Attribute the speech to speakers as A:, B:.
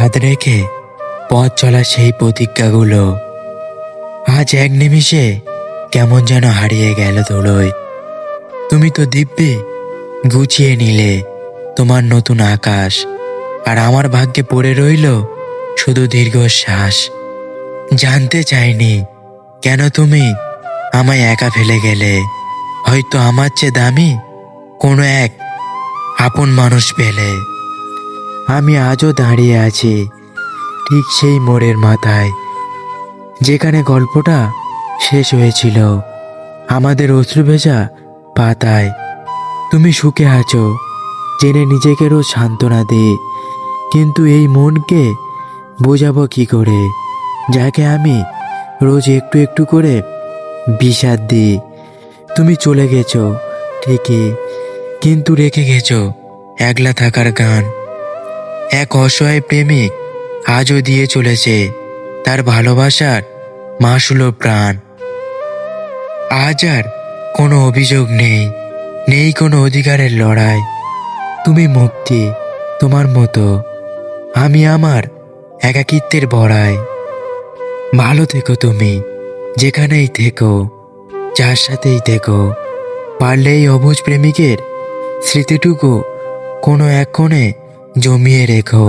A: হাত রেখে পথ চলা সেই প্রতিজ্ঞাগুলো আজ এক নিমিষে কেমন যেন হারিয়ে গেল ধুলোয়। তুমি তো দিব্যি গুছিয়ে নিলে তোমার নতুন আকাশ, আর আমার ভাগ্যে পড়ে রইল শুধু দীর্ঘশ্বাস। জানতে চাইনি কেন তুমি আমায় একা ফেলে গেলে, হয়তো আমার চেয়ে দামি কোনো এক আপন মানুষ পেলে। আমি আজও দাঁড়িয়ে আছি ঠিক সেই মোড়ের মাথায়, যেখানে গল্পটা শেষ হয়েছিল আমাদের অশ্রু ভেজা পাতায়। তুমি সুখে আছো জেনে নিজেকে রোজ সান্ত্বনা দিই, কিন্তু এই মনকে বোঝাবো কি করে, যাকে আমি রোজ একটু একটু করে বিষাদ দিই। তুমি চলে গেছো ঠিকই, কিন্তু রেখে গেছো একলা থাকার গান। এক অসহায় প্রেমিক আজও দিয়ে চলেছে তার ভালোবাসার মাসুলো প্রাণ। আজ আর কোনো অভিযোগ নেই, নেই কোনো অধিকারের লড়াই। তুমি মুক্তি তোমার মতো, আমি আমার একাকিত্বের বড়াই। ভালো থেকো তুমি যেখানেই থেকো, যার সাথেই থেকো। পারলে এই অবুঝ প্রেমিকের স্মৃতিটুকু কোনো এক কোণে জমিয়ে রেখো।